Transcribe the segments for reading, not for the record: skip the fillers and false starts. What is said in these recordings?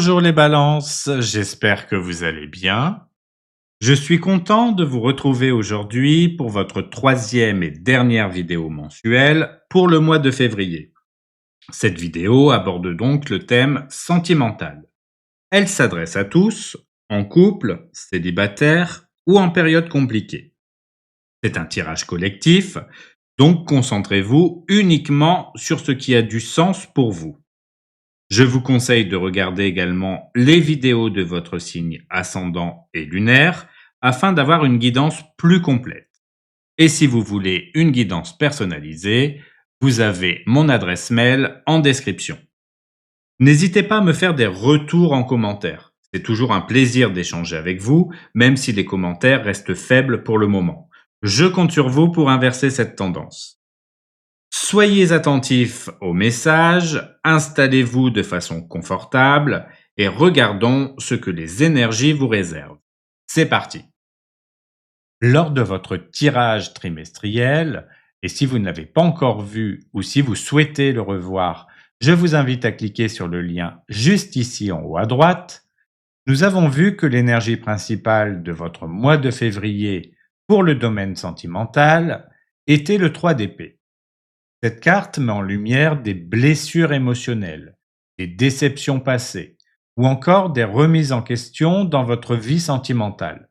Bonjour les balances, j'espère que vous allez bien. Je suis content de vous retrouver aujourd'hui pour votre troisième et dernière vidéo mensuelle pour le mois de février. Cette vidéo aborde donc le thème sentimental. Elle s'adresse à tous, en couple, célibataire ou en période compliquée. C'est un tirage collectif, donc concentrez-vous uniquement sur ce qui a du sens pour vous. Je vous conseille de regarder également les vidéos de votre signe ascendant et lunaire afin d'avoir une guidance plus complète. Et si vous voulez une guidance personnalisée, vous avez mon adresse mail en description. N'hésitez pas à me faire des retours en commentaire. C'est toujours un plaisir d'échanger avec vous, même si les commentaires restent faibles pour le moment. Je compte sur vous pour inverser cette tendance. Soyez attentifs aux messages, installez-vous de façon confortable et regardons ce que les énergies vous réservent. C'est parti. Lors de votre tirage trimestriel, et si vous ne l'avez pas encore vu ou si vous souhaitez le revoir, je vous invite à cliquer sur le lien juste ici en haut à droite. Nous avons vu que l'énergie principale de votre mois de février pour le domaine sentimental était le 3 d'épée. Cette carte met en lumière des blessures émotionnelles, des déceptions passées ou encore des remises en question dans votre vie sentimentale.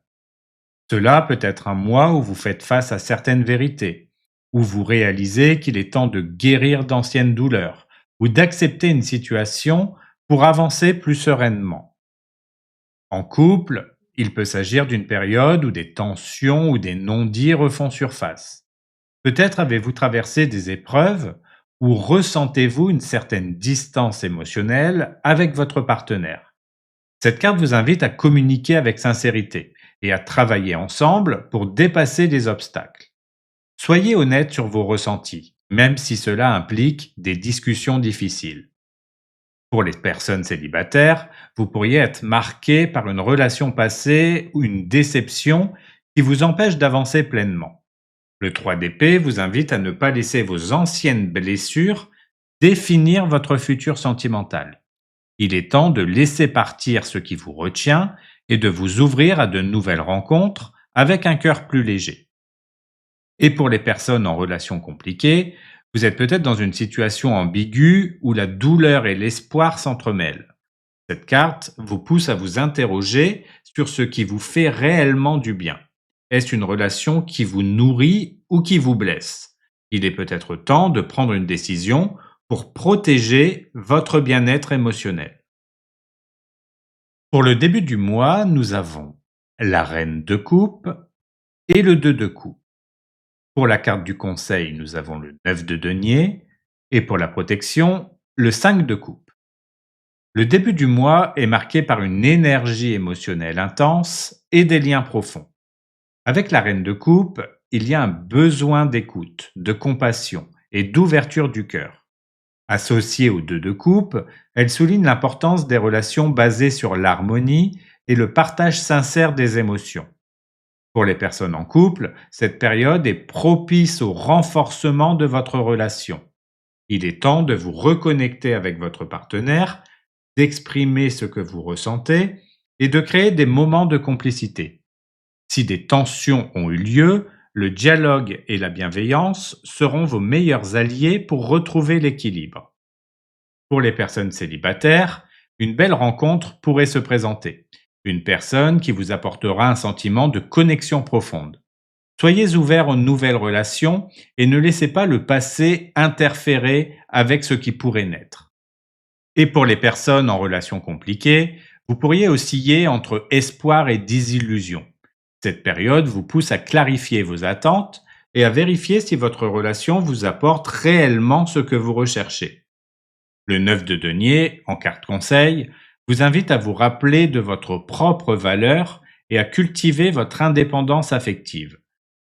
Cela peut être un mois où vous faites face à certaines vérités, où vous réalisez qu'il est temps de guérir d'anciennes douleurs ou d'accepter une situation pour avancer plus sereinement. En couple, il peut s'agir d'une période où des tensions ou des non-dits refont surface. Peut-être avez-vous traversé des épreuves ou ressentez-vous une certaine distance émotionnelle avec votre partenaire. Cette carte vous invite à communiquer avec sincérité et à travailler ensemble pour dépasser les obstacles. Soyez honnête sur vos ressentis, même si cela implique des discussions difficiles. Pour les personnes célibataires, vous pourriez être marqué par une relation passée ou une déception qui vous empêche d'avancer pleinement. Le 3 d'épée vous invite à ne pas laisser vos anciennes blessures définir votre futur sentimental. Il est temps de laisser partir ce qui vous retient et de vous ouvrir à de nouvelles rencontres avec un cœur plus léger. Et pour les personnes en relation compliquée, vous êtes peut-être dans une situation ambiguë où la douleur et l'espoir s'entremêlent. Cette carte vous pousse à vous interroger sur ce qui vous fait réellement du bien. Est-ce une relation qui vous nourrit ou qui vous blesse? Il est peut-être temps de prendre une décision pour protéger votre bien-être émotionnel. Pour le début du mois, nous avons la reine de coupe et le 2 de coupe. Pour la carte du conseil, nous avons le 9 de denier et pour la protection, le 5 de coupe. Le début du mois est marqué par une énergie émotionnelle intense et des liens profonds. Avec la reine de coupe, il y a un besoin d'écoute, de compassion et d'ouverture du cœur. Associée au 2 de coupe, elle souligne l'importance des relations basées sur l'harmonie et le partage sincère des émotions. Pour les personnes en couple, cette période est propice au renforcement de votre relation. Il est temps de vous reconnecter avec votre partenaire, d'exprimer ce que vous ressentez et de créer des moments de complicité. Si des tensions ont eu lieu, le dialogue et la bienveillance seront vos meilleurs alliés pour retrouver l'équilibre. Pour les personnes célibataires, une belle rencontre pourrait se présenter. Une personne qui vous apportera un sentiment de connexion profonde. Soyez ouverts aux nouvelles relations et ne laissez pas le passé interférer avec ce qui pourrait naître. Et pour les personnes en relation compliquée, vous pourriez osciller entre espoir et désillusion. Cette période vous pousse à clarifier vos attentes et à vérifier si votre relation vous apporte réellement ce que vous recherchez. Le 9 de denier, en carte conseil, vous invite à vous rappeler de votre propre valeur et à cultiver votre indépendance affective.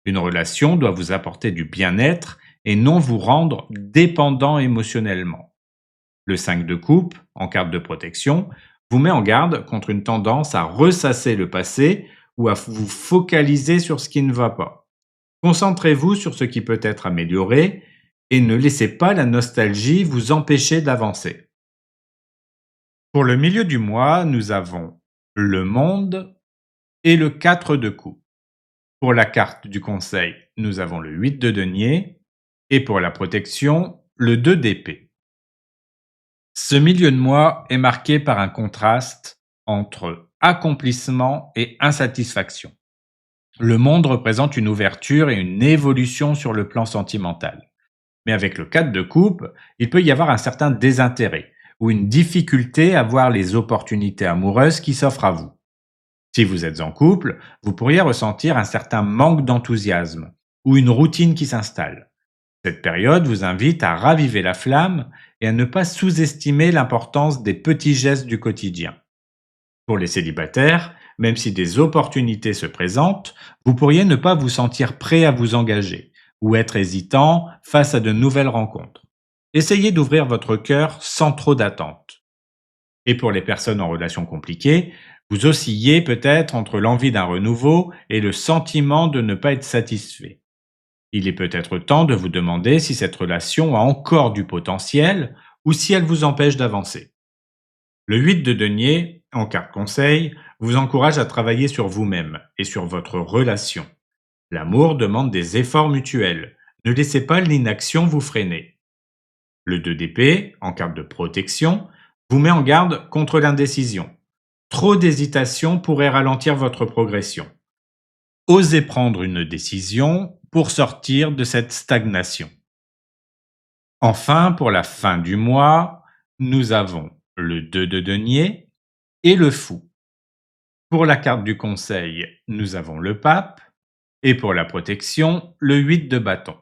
Une relation doit vous apporter du bien-être et non vous rendre dépendant émotionnellement. Le 5 de coupe, en carte de protection, vous met en garde contre une tendance à ressasser le passé ou à vous focaliser sur ce qui ne va pas. Concentrez-vous sur ce qui peut être amélioré et ne laissez pas la nostalgie vous empêcher d'avancer. Pour le milieu du mois, nous avons le monde et le 4 de coupe. Pour la carte du conseil, nous avons le 8 de denier et pour la protection, le 2 d'épée. Ce milieu de mois est marqué par un contraste entre accomplissement et insatisfaction. Le monde représente une ouverture et une évolution sur le plan sentimental. Mais avec le 4 de coupe, il peut y avoir un certain désintérêt ou une difficulté à voir les opportunités amoureuses qui s'offrent à vous. Si vous êtes en couple, vous pourriez ressentir un certain manque d'enthousiasme ou une routine qui s'installe. Cette période vous invite à raviver la flamme et à ne pas sous-estimer l'importance des petits gestes du quotidien. Pour les célibataires, même si des opportunités se présentent, vous pourriez ne pas vous sentir prêt à vous engager ou être hésitant face à de nouvelles rencontres. Essayez d'ouvrir votre cœur sans trop d'attente. Et pour les personnes en relation compliquée, vous oscillez peut-être entre l'envie d'un renouveau et le sentiment de ne pas être satisfait. Il est peut-être temps de vous demander si cette relation a encore du potentiel ou si elle vous empêche d'avancer. Le 8 de denier, en carte conseil, vous encourage à travailler sur vous-même et sur votre relation. L'amour demande des efforts mutuels. Ne laissez pas l'inaction vous freiner. Le 2 d'épée, en carte de protection, vous met en garde contre l'indécision. Trop d'hésitation pourrait ralentir votre progression. Osez prendre une décision pour sortir de cette stagnation. Enfin, pour la fin du mois, nous avons le 2 de denier et le fou. Pour la carte du conseil, nous avons le pape et pour la protection, le 8 de bâton.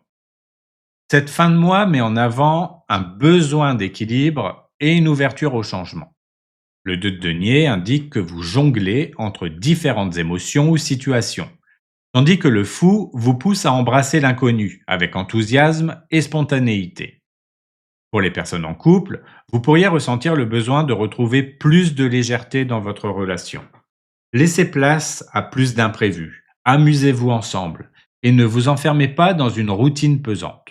Cette fin de mois met en avant un besoin d'équilibre et une ouverture au changement. Le 2 de denier indique que vous jonglez entre différentes émotions ou situations, tandis que le fou vous pousse à embrasser l'inconnu avec enthousiasme et spontanéité. Pour les personnes en couple, vous pourriez ressentir le besoin de retrouver plus de légèreté dans votre relation. Laissez place à plus d'imprévus, amusez-vous ensemble et ne vous enfermez pas dans une routine pesante.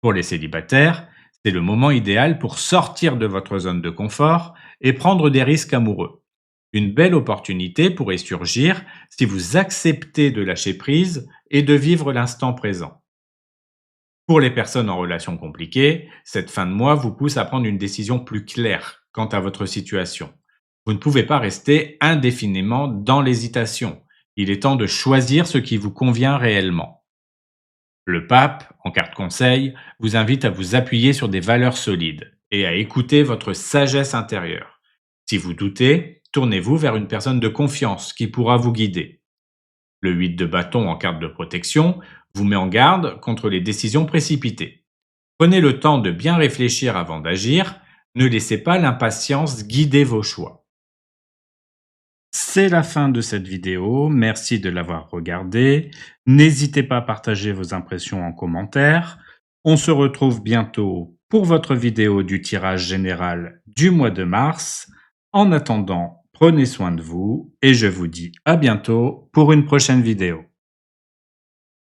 Pour les célibataires, c'est le moment idéal pour sortir de votre zone de confort et prendre des risques amoureux. Une belle opportunité pourrait surgir si vous acceptez de lâcher prise et de vivre l'instant présent. Pour les personnes en relation compliquée, cette fin de mois vous pousse à prendre une décision plus claire quant à votre situation. Vous ne pouvez pas rester indéfiniment dans l'hésitation. Il est temps de choisir ce qui vous convient réellement. Le pape, en carte conseil, vous invite à vous appuyer sur des valeurs solides et à écouter votre sagesse intérieure. Si vous doutez, tournez-vous vers une personne de confiance qui pourra vous guider. Le 8 de bâton en carte de protection vous met en garde contre les décisions précipitées. Prenez le temps de bien réfléchir avant d'agir, ne laissez pas l'impatience guider vos choix. C'est la fin de cette vidéo, merci de l'avoir regardée. N'hésitez pas à partager vos impressions en commentaire. On se retrouve bientôt pour votre vidéo du tirage général du mois de mars. En attendant, prenez soin de vous et je vous dis à bientôt pour une prochaine vidéo.